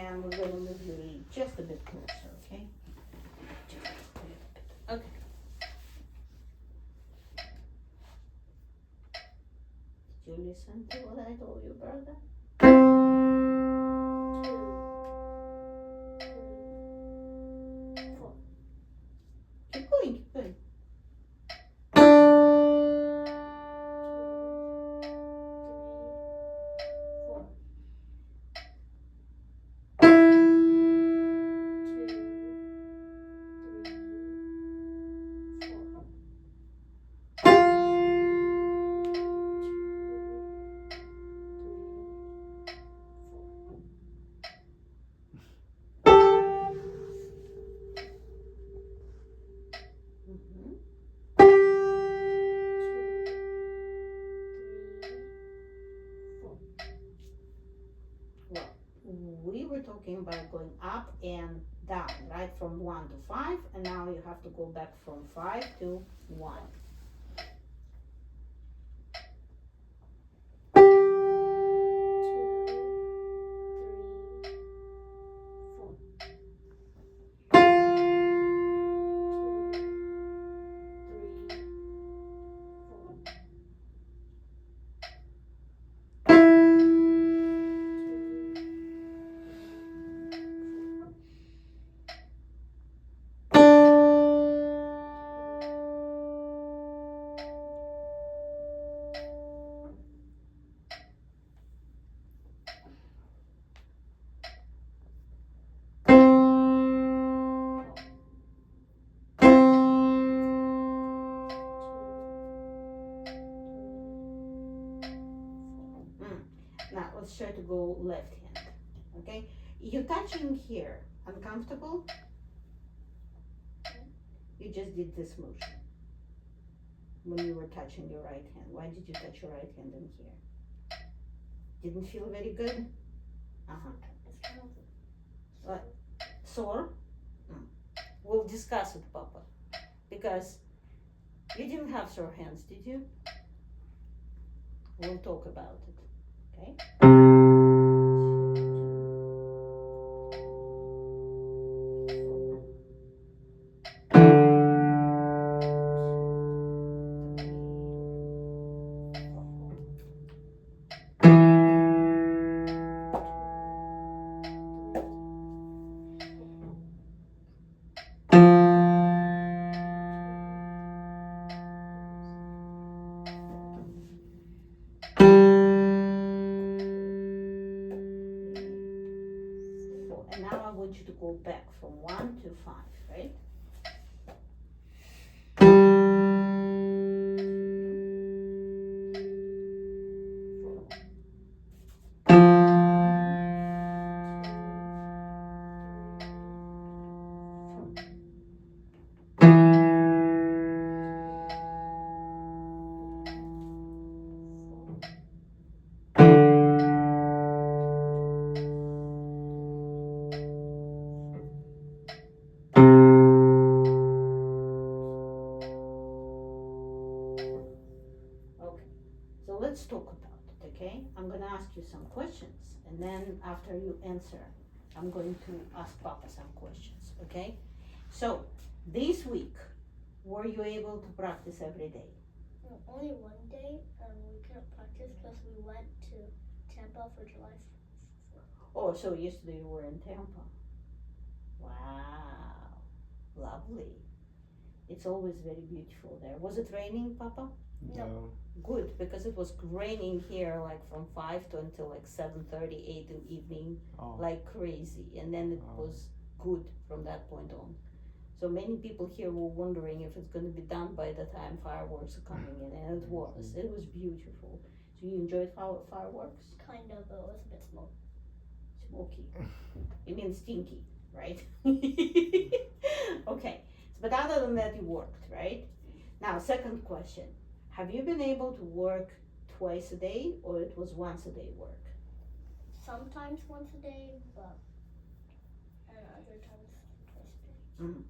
and we're going to move you just a bit closer, okay? Just a little bit. Okay. Did you listen to what I told you, brother? 2, 3, 4. Keep going, keep going. 2, 3, 4. Well, we were talking about going up and down, right? From 1 to 5, and now you have to go back from 5 to 1. 4. Now let's try to go left hand. Okay, you're touching here. Uncomfortable? You just did this motion when you were touching your right hand. Why did you touch your right hand in here? Didn't feel very good? Uh-huh. It's kind of What? Sore? We'll discuss it, Papa. Because you didn't have sore hands, did you? We'll talk about it. Okay? And now I want you to go back from 1 to 5, right? Okay, so let's talk about it, okay? I'm gonna ask you some questions, and then after you answer, I'm going to ask Papa some questions, okay? So, this week, were you able to practice every day? only one day, we couldn't practice because we went to Tampa for July 4th. Oh, so yesterday you were in Tampa. Wow, lovely. It's always very beautiful there. Was it raining, Papa? No. Good, because it was raining here like from 5 to until like 7:30, 8 in the evening, like crazy. And then it was good from that point on. So many people here were wondering if it's going to be done by the time fireworks are coming in, and it was. It was beautiful. So you enjoyed fireworks? Kind of, but it was a bit Smoky. You mean stinky, right? Okay. But other than that, you worked, right? Now, second question. Have you been able to work twice a day, or it was once a day work? Sometimes once a day, but other times twice a day. Mm-hmm.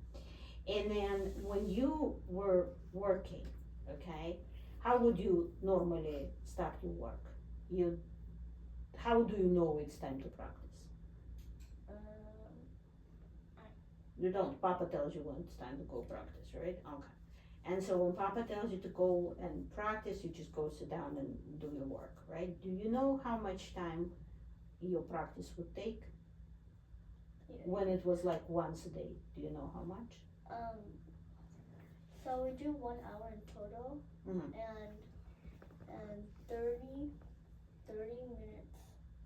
And then when you were working, okay, how would you normally start your work? How do you know it's time to practice? You don't. Papa tells you when it's time to go practice, right? Okay. And so when Papa tells you to go and practice, you just go sit down and do your work, right? Do you know how much time your practice would take? Yeah. When it was like once a day, do you know how much? So we do 1 hour in total, Mm-hmm. and 30 minutes.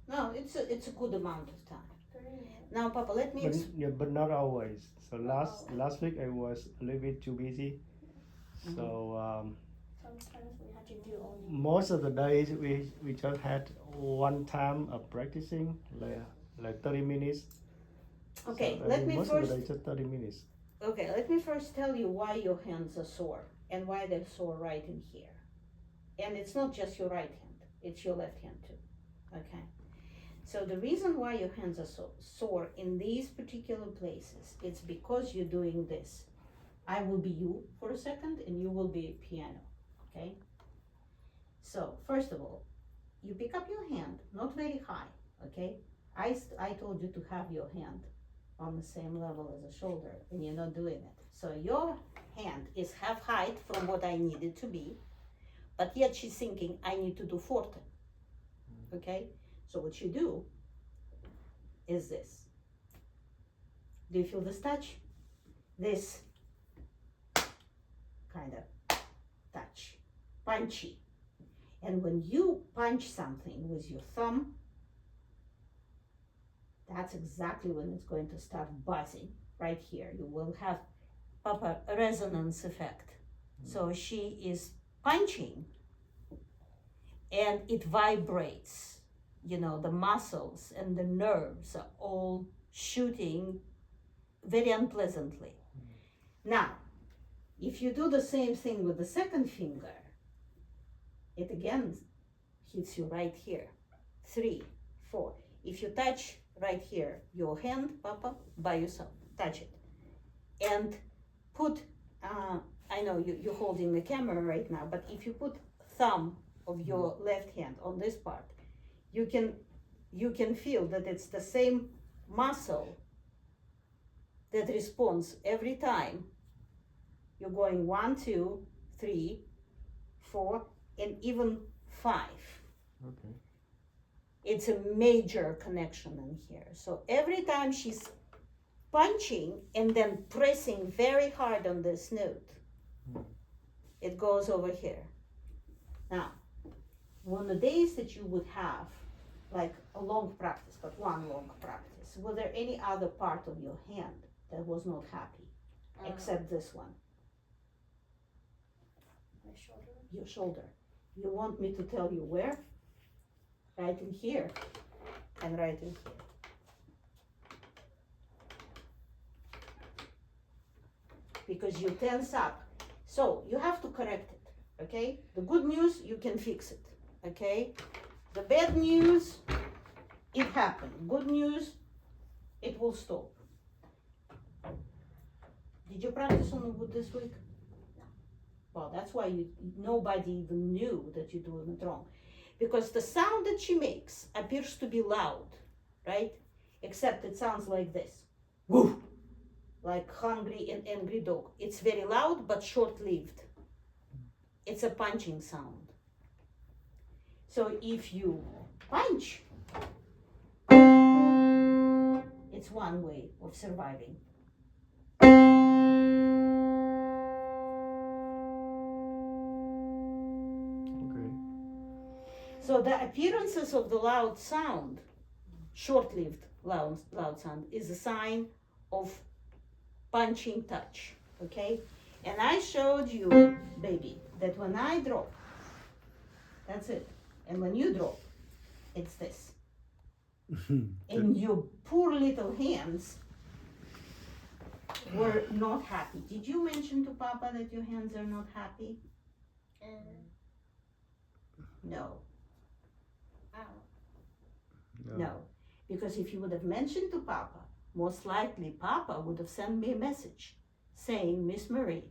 No, it's a good amount of time. 30 minutes. Now, Papa, let me. But not always. So Not last week I was a little bit too busy. Mhm. So Sometimes we have to do only. most of the days we just had one time of practicing, like 30 minutes. Okay, So, let me most first. of the day just 30 minutes. Okay, let me first tell you why your hands are sore and why they're sore right in here. And it's not just your right hand, it's your left hand too. Okay. So the reason why your hands are so sore in these particular places, it's because you're doing this. I will be you for a second and you will be piano. Okay? So first of all, you pick up your hand, not very high, okay? I told you to have your hand on the same level as the shoulder, and you're not doing it. So your hand is half height from what I need it to be, but yet she's thinking I need to do forte. Okay? So what you do is this. Do you feel this touch? This kind of touch, punchy. And when you punch something with your thumb, that's exactly when it's going to start buzzing right here. You will have a resonance effect. So she is punching and it vibrates. You know, the muscles and the nerves are all shooting very unpleasantly. Now, if you do the same thing with the second finger, it again hits you right here. 3, 4. If you touch right here your hand, Papa, by yourself, touch it. And put, I know you're holding the camera right now, but if you put thumb of your left hand on this part, you can feel that it's the same muscle that responds every time. You're going 1, 2, 3, 4, and even 5. Okay. It's a major connection in here. So every time she's punching and then pressing very hard on this note, it goes over here. Now, on the days that you would have like a long practice, but one long practice, was there any other part of your hand that was not happy except this one? My shoulder. Your shoulder. You want me to tell you where? Right in here and right in here. Because you tense up. So you have to correct it, okay? The good news, you can fix it, okay? The bad news, it happened. Good news, it will stop. Did you practice on the wood this week? No. Well, that's why nobody even knew that you're doing it wrong. Because the sound that she makes appears to be loud, right? Except it sounds like this. Woof! Like hungry and angry dog. It's very loud but short-lived. It's a punching sound. So if you punch, it's one way of surviving. Okay. So the appearances of the loud sound, short-lived loud sound, is a sign of punching touch, okay? And I showed you, baby, that when I drop, that's it. And when you drop, it's this. And your poor little hands were not happy. Did you mention to Papa that your hands are not happy? No. No. Because if you would have mentioned to Papa, most likely Papa would have sent me a message saying, Miss Marie,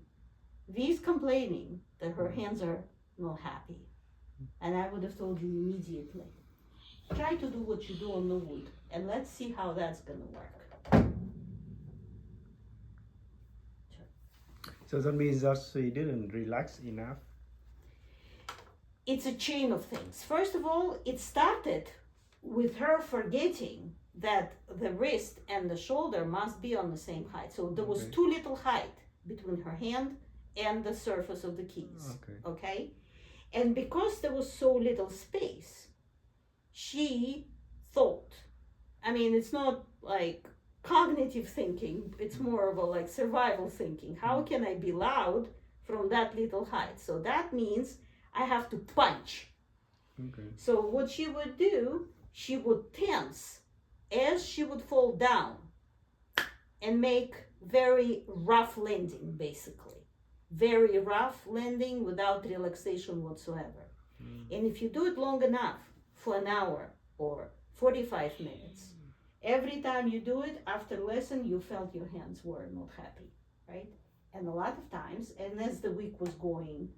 V's complaining that her hands are not happy. And I would have told you immediately. try to do what you do on the wood, and let's see how that's gonna work. So that means that she didn't relax enough. It's a chain of things. First of all, it started with her forgetting that the wrist and the shoulder must be on the same height. So there was too little height between her hand and the surface of the keys. Okay? And because there was so little space, she thought, I mean, it's not like cognitive thinking, it's more of a like survival thinking. How can I be loud from that little height? So that means I have to punch. So what she would do, she would tense as she would fall down and make very rough landing, basically. Very rough landing without relaxation whatsoever. And if you do it long enough, for an hour or 45 minutes, every time you do it after lesson, you felt your hands were not happy, right? And a lot of times, and as the week was going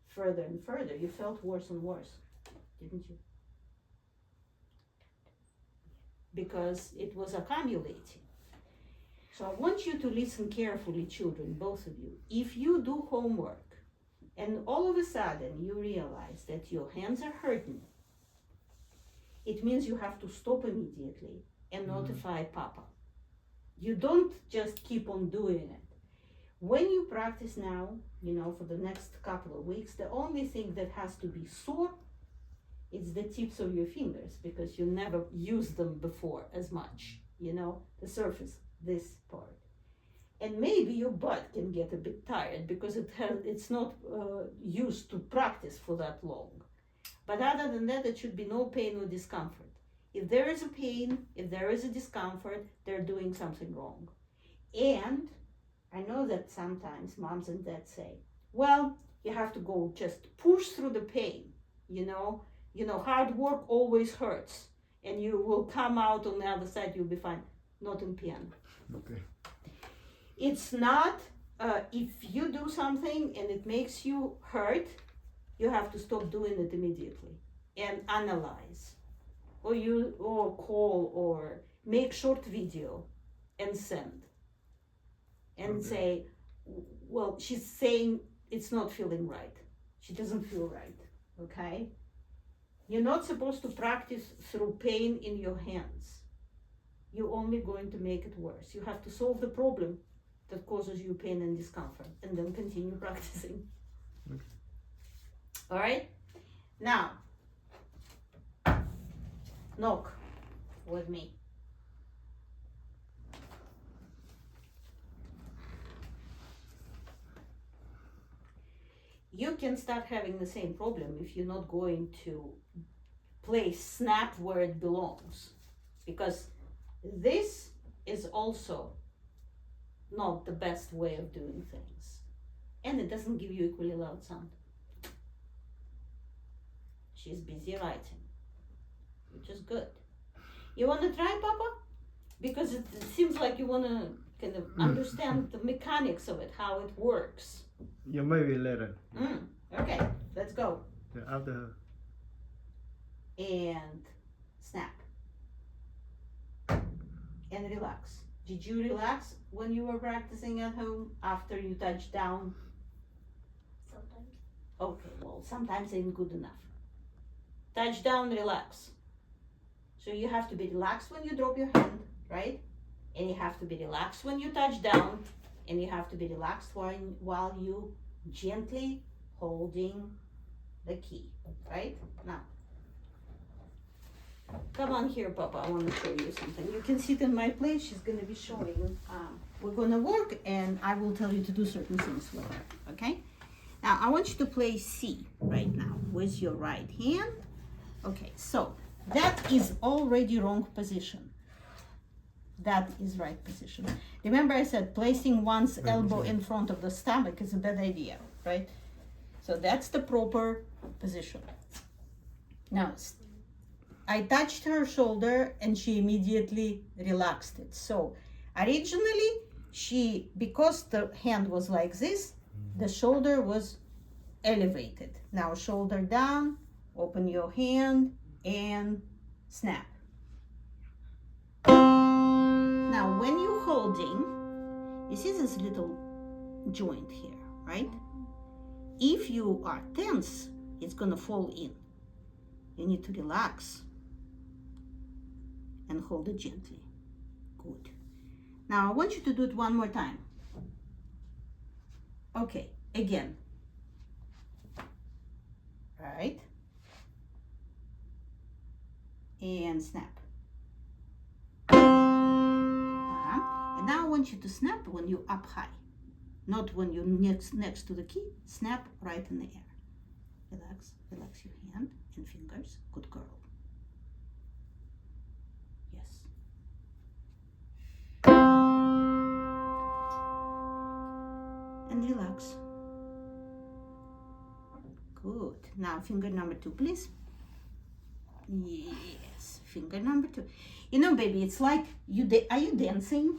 further and further, you felt worse and worse, didn't you? Because it was accumulating. So I want you to listen carefully, children, both of you. If you do homework and all of a sudden you realize that your hands are hurting, it means you have to stop immediately and notify Papa. You don't just keep on doing it. When you practice now, you know, for the next couple of weeks, the only thing that has to be sore is the tips of your fingers, because you never used them before as much, you know, the surface, this part. And maybe your butt can get a bit tired because it's not used to practice for that long. But other than that, there should be no pain or discomfort. If there is a pain, if there is a discomfort, they're doing something wrong. And I know that sometimes moms and dads say, well, you have to go just push through the pain, you know, hard work always hurts, and you will come out on the other side, you'll be fine. Not in piano. Okay. It's not, if you do something and it makes you hurt, you have to stop doing it immediately and analyze, or call, or make short video and send, and say, well, she's saying it's not feeling right. She doesn't feel right, okay? You're not supposed to practice through pain in your hands. You're only going to make it worse. You have to solve the problem that causes you pain and discomfort, and then continue practicing. Okay. All right? Now, knock with me. You can start having the same problem if you're not going to place snap where it belongs, because this is also not the best way of doing things, and it doesn't give you equally loud sound. She's busy writing, which is good. You want to try, Papa? Because it seems like you want to kind of understand the mechanics of it, how it works. Yeah, maybe later. Okay, let's go. After her. And snap. And relax. Did you relax when you were practicing at home after you touched down? Sometimes. Okay, well, sometimes ain't good enough. Touch down, relax. So you have to be relaxed when you drop your hand, right? And you have to be relaxed when you touch down, and you have to be relaxed while you gently holding the key, right? Now, come on here, Papa, I want to show you something. You can sit in my place, she's going to be showing. We're going to work, and I will tell you to do certain things with her, okay? Now, I want you to play C right now with your right hand. Okay, so that is already wrong position. That is right position. Remember I said placing one's elbow in front of the stomach is a bad idea, right? So that's the proper position. Now, I touched her shoulder and she immediately relaxed it. So originally, because the hand was like this, the shoulder was elevated. Now shoulder down, open your hand and snap. Now when you're holding, you see this little joint here, right? If you are tense, it's gonna fall in. You need to relax and hold it gently. Good. Now I want you to do it one more time. Okay, again. Right? And snap. And now I want you to snap when you're up high. Not when you're next to the key. Snap right in the air. Relax your hand and fingers. Good girl. Yes. And relax. Good. Now finger number 2, please. Yes, finger number 2. You know, baby, it's like are you dancing?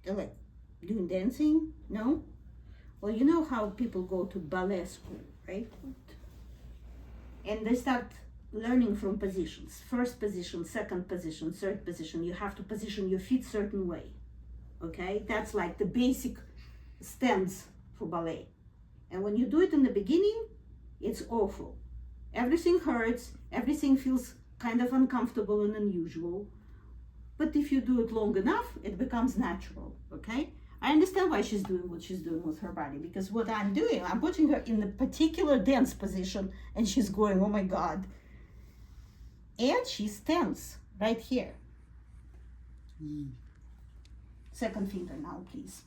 Like doing dancing? No? Well, you know how people go to ballet school, right? And they start learning from positions. First position, second position, third position. You have to position your feet certain way. Okay? That's like the basic stance for ballet. And when you do it in the beginning, it's awful. Everything hurts, everything feels kind of uncomfortable and unusual. But if you do it long enough, it becomes natural, okay? I understand why she's doing what she's doing with her body, because what I'm doing, I'm putting her in a particular dance position and she's going, oh my God. And she's tense right here. Second finger now, please.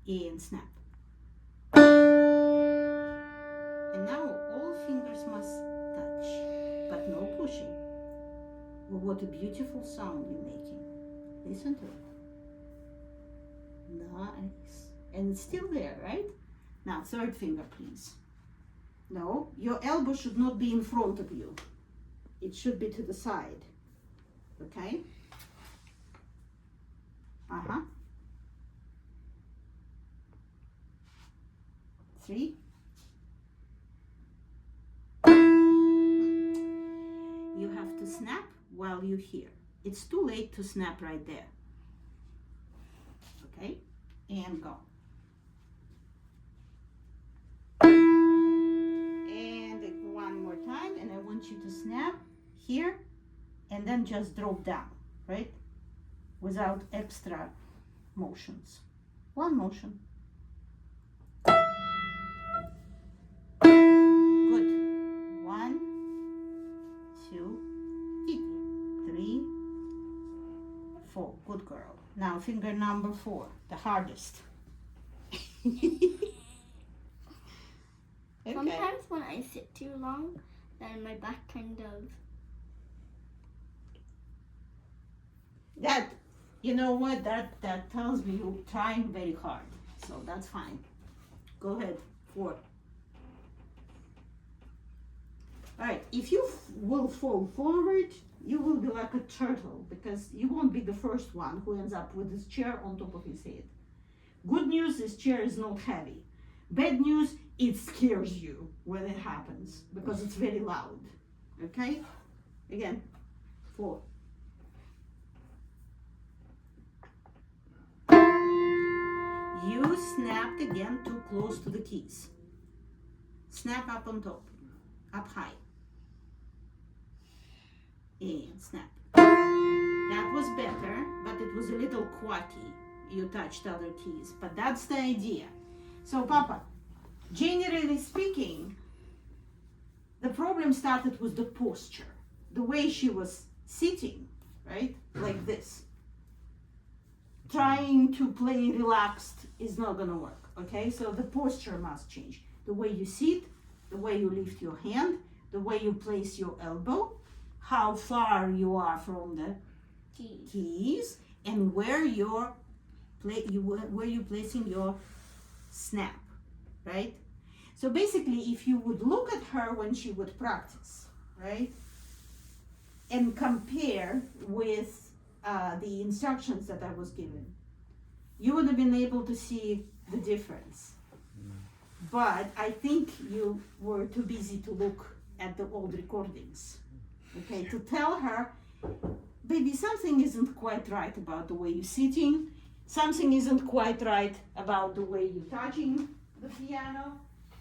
And snap. And now all fingers must touch, but no pushing. Well, what a beautiful sound you're making. Listen to it. Nice. And it's still there, right? Now, third finger, please. No, your elbow should not be in front of you. It should be to the side. Okay? Uh-huh. 3. You have to snap while you're here. It's too late to snap right there. Okay? And go. And one more time, and I want you to snap here and then just drop down, right? Without extra motions. One motion. Good. 1, 2, 3, 4. Good girl. Now finger number 4, the hardest. Okay. Sometimes when I sit too long, then my back kind of... That, you know what, that tells me you're trying very hard. So that's fine. Go ahead, 4. All right, if you will fall forward, you will be like a turtle because you won't be the first one who ends up with this chair on top of his head. Good news, this chair is not heavy. Bad news, it scares you when it happens because it's very loud. Okay? Again, 4. You snapped again too close to the keys. Snap up on top, up high. And snap. That was better, but it was a little quacky. You touched other keys, but that's the idea. So, Papa, generally speaking, the problem started with the posture, the way she was sitting, right? Like this. Trying to play relaxed is not gonna work, okay? So the posture must change. The way you sit, the way you lift your hand, the way you place your elbow, how far you are from the keys, and where you're placing your snap, right? So basically, if you would look at her when she would practice, right, and compare with the instructions that I was given, you would have been able to see the difference. but I think you were too busy to look at the old recordings. Okay, to tell her, baby, something isn't quite right about the way you're sitting, something isn't quite right about the way you're touching the piano,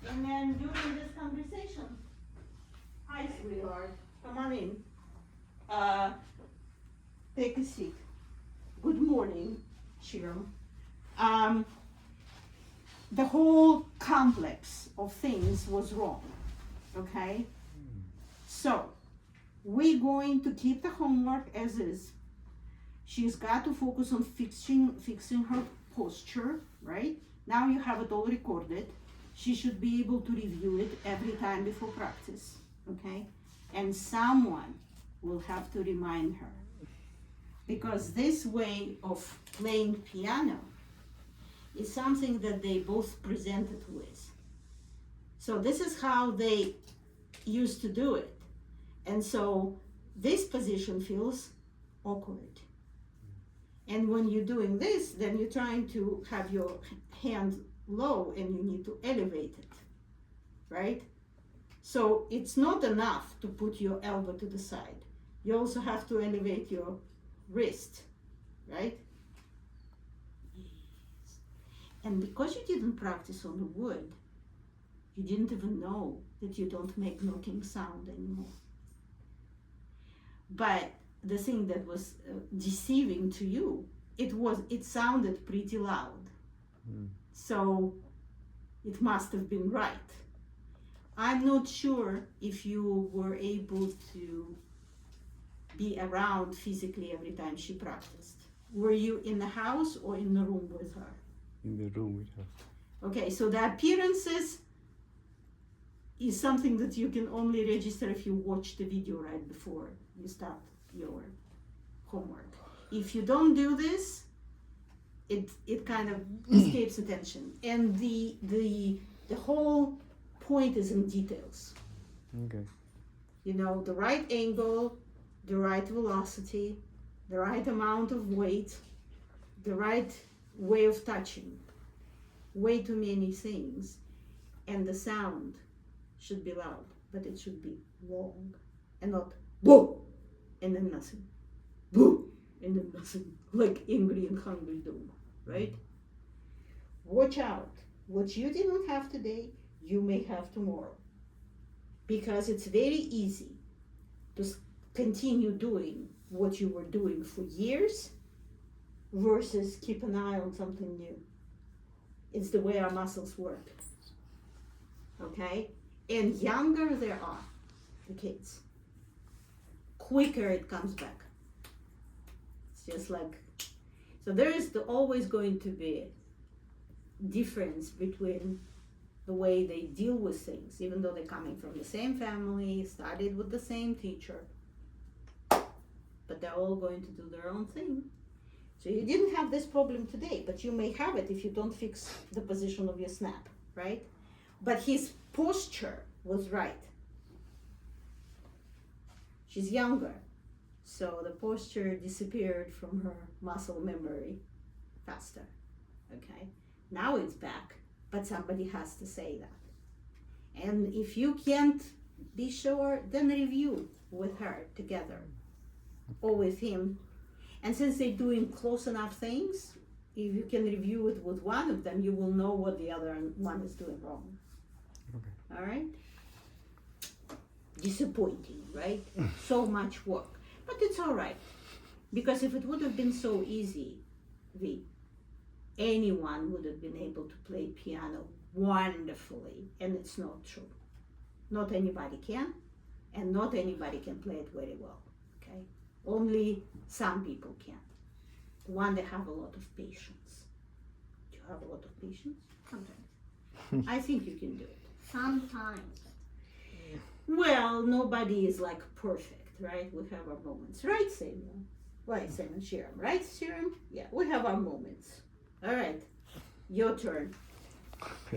and then during this conversation, hi sweetheart, come on in, take a seat. Good morning, Shiram. The whole complex of things was wrong, okay? So, we're going to keep the homework as is. She's got to focus on fixing her posture, right? Now you have it all recorded. She should be able to review it every time before practice, okay? And someone will have to remind her. Because this way of playing piano is something that they both presented with. So this is how they used to do it. And so this position feels awkward. And when you're doing this, then you're trying to have your hand low and you need to elevate it, right? So it's not enough to put your elbow to the side. You also have to elevate your wrist, right? Yes. And because you didn't practice on the wood, you didn't even know that you don't make knocking sound anymore. But the thing that was deceiving to you, it sounded pretty loud. So it must have been right. I'm not sure if you were able to be around physically every time she practiced. Were you in the house or in the room with her? In the room with her. Okay, so the appearances is something that you can only register if you watch the video right before you start your homework. If you don't do this, it kind of escapes attention. And the whole point is in details. Okay. You know, the right angle, the right velocity, the right amount of weight, the right way of touching. Way too many things. And the sound should be loud, but it should be long and not boo and then nothing, boo and then nothing, like angry and hungry dog, right? Watch out. What you didn't have today, you may have tomorrow. Because it's very easy to continue doing what you were doing for years versus keep an eye on something new. It's the way our muscles work. Okay? And younger they are, the kids, quicker it comes back. It's just like, so there is always going to be a difference between the way they deal with things, even though they're coming from the same family, studied with the same teacher, but they're all going to do their own thing. So you didn't have this problem today, but you may have it if you don't fix the position of your snap, right? But his posture was right. She's younger, so the posture disappeared from her muscle memory faster, okay? Now it's back, but somebody has to say that. And if you can't be sure, then review with her together or with him. And since they're doing close enough things, if you can review it with one of them, you will know what the other one is doing wrong. Okay. All right? Disappointing, right? So much work. But it's all right. Because if it would have been so easy, anyone would have been able to play piano wonderfully. And it's not true. Not anybody can. And not anybody can play it very well. Okay? Only some people can. One, they have a lot of patience. Do you have a lot of patience? Sometimes. I think you can do it. Sometimes. Well, nobody is like perfect, right? We have our moments, right, Samuel? Right, Samuel, Shiram, right, Shiram? Yeah, we have our moments. All right, your turn.